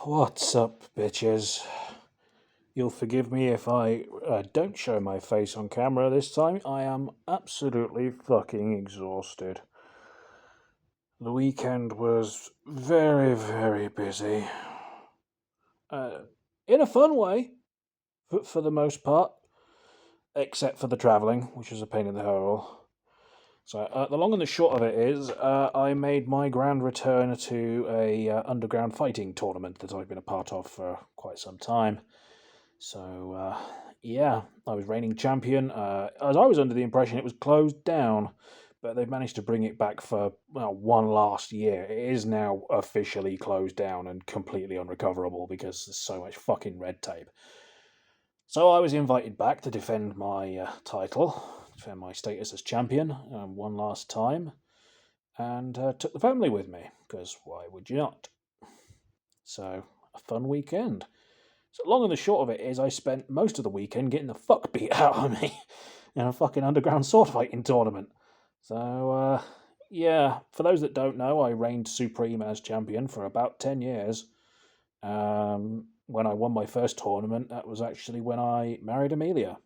What's up, bitches? You'll forgive me if I don't show my face on camera this time. I am absolutely fucking exhausted. The weekend was very, very busy. Uh, in a fun way, for the most part, except for the travelling, which was a pain in the hole. So, the long and the short of it is, I made my grand return to a underground fighting tournament that I've been a part of for quite some time. So, yeah, I was reigning champion. As I was under the impression it was closed down, but they've managed to bring it back for one last year. It is now officially closed down and completely unrecoverable because there's so much fucking red tape. So I was invited back to defend my title, defend my status as champion one last time, and took the family with me because why would you not? So a fun weekend. So long and the short of it is, I spent most of the weekend getting the fuck beat out of me in a fucking underground sword fighting tournament. So, yeah, for those that don't know, I reigned supreme as champion for about 10 years. When I won my first tournament, that was actually when I married Amelia.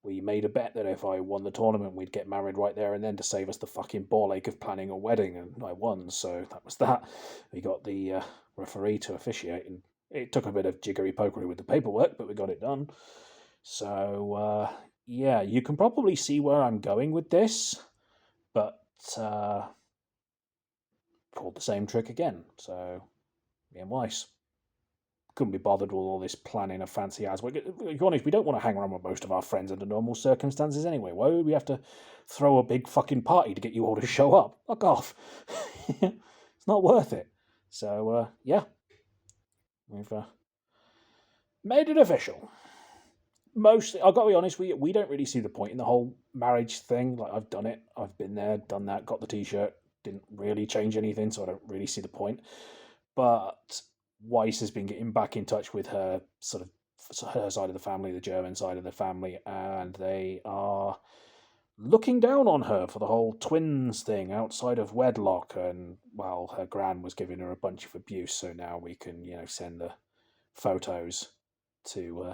We made a bet that if I won the tournament, we'd get married right there and then to save us the fucking ball ache of planning a wedding, and I won, so that was that. We got the referee to officiate, and it took a bit of jiggery pokery with the paperwork, but we got it done. So, yeah, you can probably see where I'm going with this, but pulled the same trick again. So, me and Weiss couldn't be bothered with all this planning of fancy ass. To be honest, we don't want to hang around with most of our friends under normal circumstances anyway. Why would we have to throw a big fucking party to get you all to show up? Fuck off. It's not worth it. So, yeah, we've made it official. Mostly, I've got to be honest, we don't really see the point in the whole marriage thing. Like, I've done it, I've been there, done that, got the t-shirt, didn't really change anything, so I don't really see the point. But Weiss has been getting back in touch with her sort of her side of the family, the German side of the family, and they are looking down on her for the whole twins thing outside of wedlock. And well, her gran was giving her a bunch of abuse, so now we can send the photos to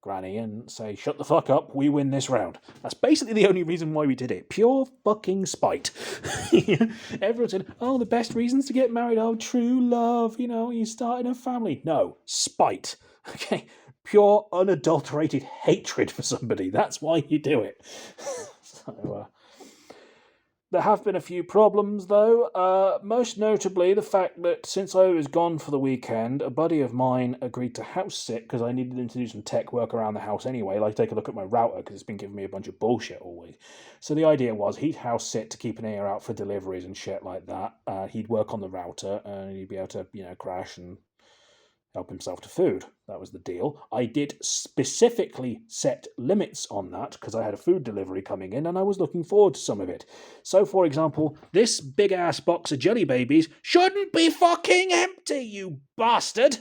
Granny and say, "Shut the fuck up, we win this round." That's basically the only reason why we did it. Pure fucking spite. Everyone said, "Oh, the best reasons to get married, oh, true love, you start in a family." No, spite. Okay? Pure, unadulterated hatred for somebody. That's why you do it. So, there have been a few problems, though, most notably the fact that since I was gone for the weekend, a buddy of mine agreed to house sit because I needed him to do some tech work around the house anyway, like take a look at my router because it's been giving me a bunch of bullshit all week. So the idea was he'd house sit to keep an ear out for deliveries and shit like that. He'd work on the router and he'd be able to, crash and help himself to food. That was the deal. I did specifically set limits on that because I had a food delivery coming in and I was looking forward to some of it. So, for example, this big ass box of jelly babies shouldn't be fucking empty, you bastard!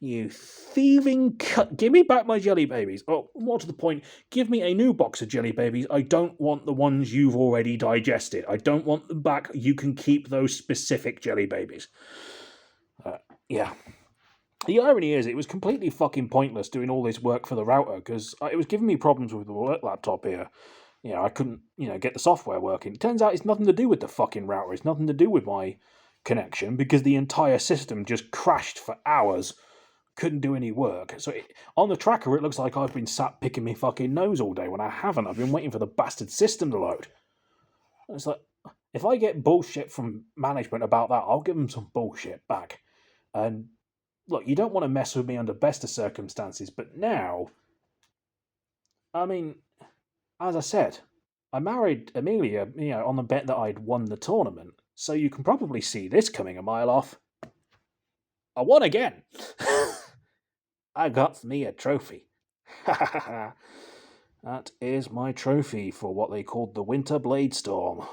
You thieving cut. Give me back my jelly babies. Oh, more to the point, give me a new box of jelly babies. I don't want the ones you've already digested. I don't want them back. You can keep those specific jelly babies. Yeah. The irony is, it was completely fucking pointless doing all this work for the router because it was giving me problems with the work laptop here. I couldn't, get the software working. It turns out it's nothing to do with the fucking router. It's nothing to do with my connection because the entire system just crashed for hours. Couldn't do any work. So on the tracker, it looks like I've been sat picking my fucking nose all day when I haven't. I've been waiting for the bastard system to load. It's like, if I get bullshit from management about that, I'll give them some bullshit back. And look, you don't want to mess with me under best of circumstances, but now, I mean, as I said, I married Amelia, on the bet that I'd won the tournament, so you can probably see this coming a mile off. I won again! I got me a trophy. That is my trophy for what they called the Winter Blade Storm.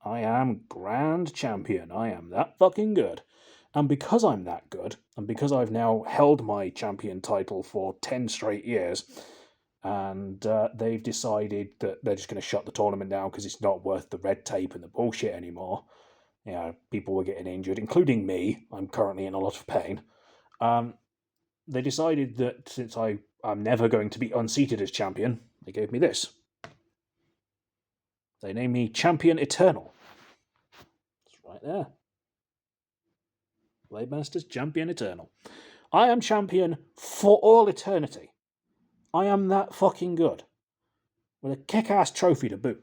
I am Grand Champion. I am that fucking good. And because I'm that good, and because I've now held my champion title for 10 straight years, and they've decided that they're just going to shut the tournament down because it's not worth the red tape and the bullshit anymore. People were getting injured, including me. I'm currently in a lot of pain. They decided that since I'm never going to be unseated as champion, they gave me this. They named me Champion Eternal. It's right there. Blade Masters Champion Eternal. I am champion for all eternity. I am that fucking good. With a kick-ass trophy to boot.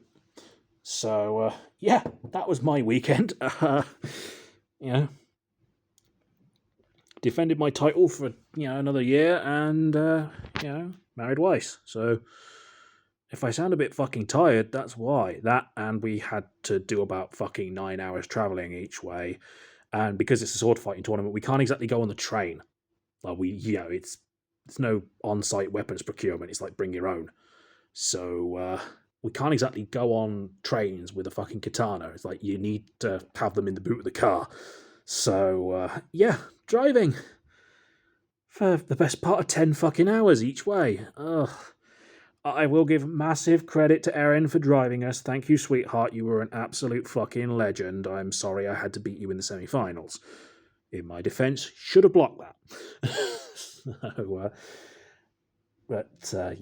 So, yeah, that was my weekend. Defended my title for, another year and, married Weiss. So, if I sound a bit fucking tired, that's why. That, and we had to do about fucking 9 hours travelling each way. And because it's a sword fighting tournament, we can't exactly go on the train. Like, it's no on-site weapons procurement. It's like bring your own. So, we can't exactly go on trains with a fucking katana. It's like you need to have them in the boot of the car. So, driving for the best part of 10 fucking hours each way. Ugh. I will give massive credit to Erin for driving us. Thank you, sweetheart. You were an absolute fucking legend. I'm sorry I had to beat you in the semi-finals. In my defence, should have blocked that. So,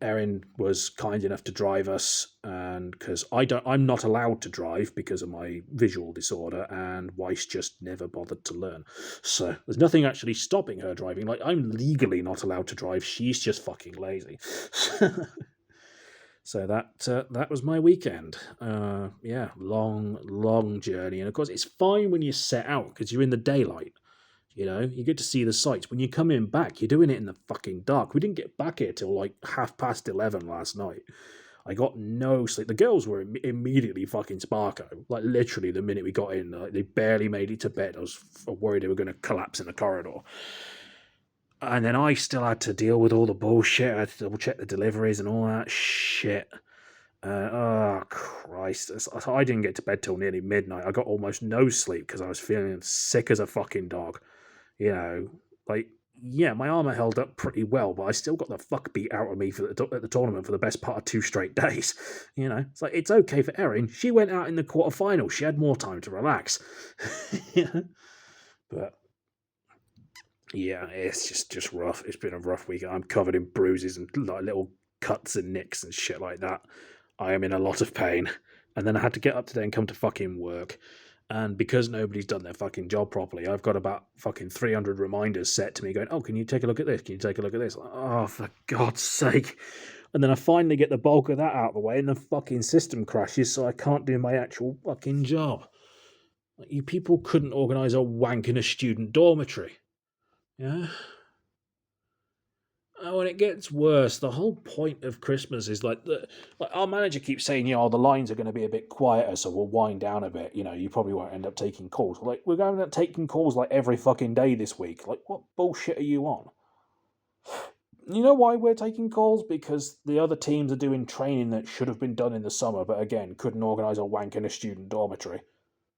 Erin was kind enough to drive us, and because I'm not allowed to drive because of my visual disorder, and Weiss just never bothered to learn. So there's nothing actually stopping her driving. Like, I'm legally not allowed to drive. She's just fucking lazy. So that was my weekend. Long journey, and of course it's fine when you set out because you're in the daylight. You get to see the sights. When you come in back, you're doing it in the fucking dark. We didn't get back here till like 11:30 last night. I got no sleep. The girls were immediately fucking sparko. Like, literally, the minute we got in, they barely made it to bed. I was worried they were going to collapse in the corridor. And then I still had to deal with all the bullshit. I had to double check the deliveries and all that shit. Oh, Christ. I didn't get to bed till nearly midnight. I got almost no sleep because I was feeling sick as a fucking dog. My armour held up pretty well, but I still got the fuck beat out of me at the tournament for the best part of 2 straight days. It's like, it's okay for Erin. She went out in the quarterfinals. She had more time to relax. But, yeah, it's just rough. It's been a rough week. I'm covered in bruises and like little cuts and nicks and shit like that. I am in a lot of pain. And then I had to get up today and come to fucking work. And because nobody's done their fucking job properly, I've got about fucking 300 reminders set to me going, oh, can you take a look at this? Can you take a look at this? Oh, for God's sake. And then I finally get the bulk of that out of the way and the fucking system crashes, so I can't do my actual fucking job. Like, you people couldn't organise a wank in a student dormitory. Yeah? Oh, and it gets worse. The whole point of Christmas is like our manager keeps saying, the lines are going to be a bit quieter, so we'll wind down a bit. You probably won't end up taking calls. Like, we're going to end up taking calls like every fucking day this week. Like, what bullshit are you on? You know why we're taking calls? Because the other teams are doing training that should have been done in the summer, but again, couldn't organise a wank in a student dormitory.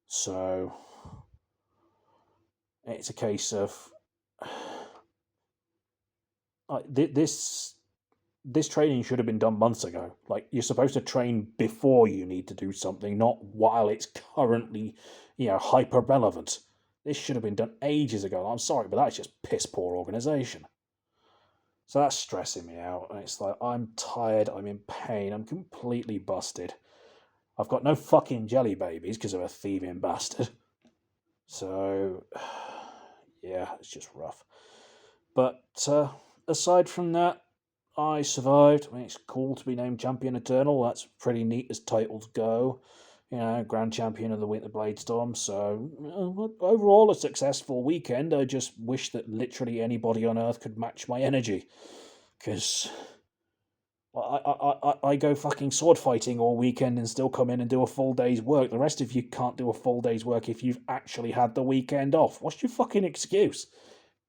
So it's a case of this training should have been done months ago. Like, you're supposed to train before you need to do something, not while it's currently, hyper relevant. This should have been done ages ago. I'm sorry, but that's just piss poor organisation. So that's stressing me out. And it's like, I'm tired, I'm in pain, I'm completely busted. I've got no fucking jelly babies because of a thieving bastard. So, yeah, it's just rough. But aside from that, I survived. I mean, it's cool to be named Champion Eternal. That's pretty neat as titles go. Grand Champion of the Winter Bladestorm. So, overall, a successful weekend. I just wish that literally anybody on Earth could match my energy. Because I go fucking sword fighting all weekend and still come in and do a full day's work. The rest of you can't do a full day's work if you've actually had the weekend off. What's your fucking excuse?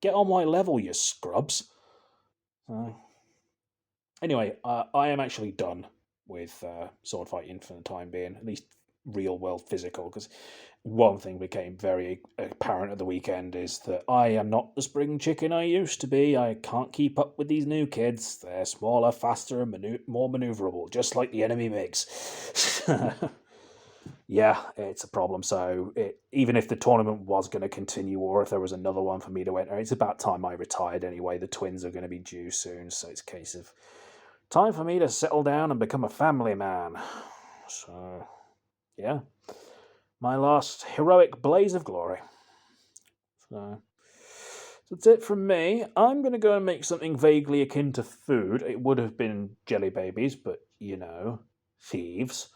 Get on my level, you scrubs. Anyway, I am actually done with sword fighting for the time being, at least real world physical, because one thing became very apparent at the weekend is that I am not the spring chicken I used to be. I can't keep up with these new kids. They're smaller, faster, and more maneuverable, just like the enemy MiGs. Yeah, it's a problem. So even if the tournament was going to continue, or if there was another one for me to enter, it's about time I retired anyway. The twins are going to be due soon, so it's a case of time for me to settle down and become a family man. So, yeah, my last heroic blaze of glory. So that's it from me. I'm going to go and make something vaguely akin to food. It would have been jelly babies, but thieves.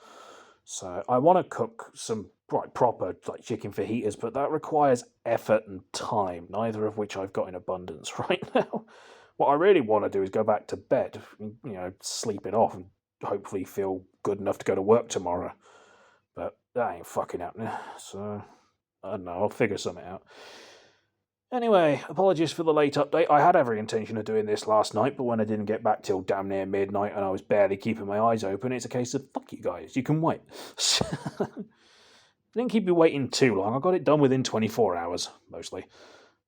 So I want to cook some proper like chicken fajitas, but that requires effort and time, neither of which I've got in abundance right now. What I really want to do is go back to bed, sleep it off, and hopefully feel good enough to go to work tomorrow. But that ain't fucking happening. So I don't know. I'll figure something out. Anyway, apologies for the late update. I had every intention of doing this last night, but when I didn't get back till damn near midnight and I was barely keeping my eyes open, it's a case of fuck you guys, you can wait. Didn't keep you waiting too long. I got it done within 24 hours, mostly.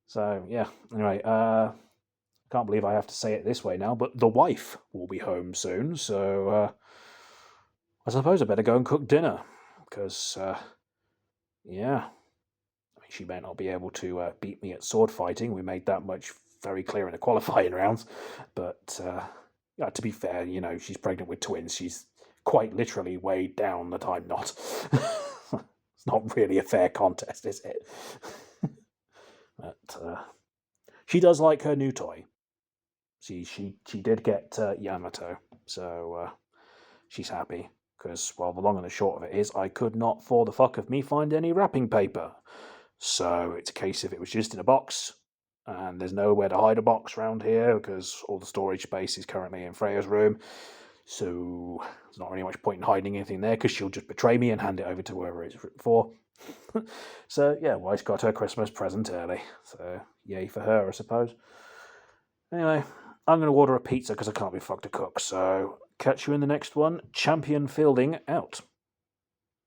So, yeah. Anyway, can't believe I have to say it this way now, but the wife will be home soon, so I suppose I better go and cook dinner. Because, yeah. She may not be able to beat me at sword fighting. We made that much very clear in the qualifying rounds. But to be fair, she's pregnant with twins. She's quite literally weighed down that I'm not. It's not really a fair contest, is it? But she does like her new toy. She did get Yamato, so she's happy. Because, well, the long and the short of it is, I could not, for the fuck of me, find any wrapping paper. So it's a case of it was just in a box, and there's nowhere to hide a box around here because all the storage space is currently in Freya's room. So there's not really much point in hiding anything there because she'll just betray me and hand it over to whoever it's written for. So yeah, wife's got her Christmas present early. So yay for her, I suppose. Anyway, I'm going to order a pizza because I can't be fucked to cook. So catch you in the next one. Champion Fielding out.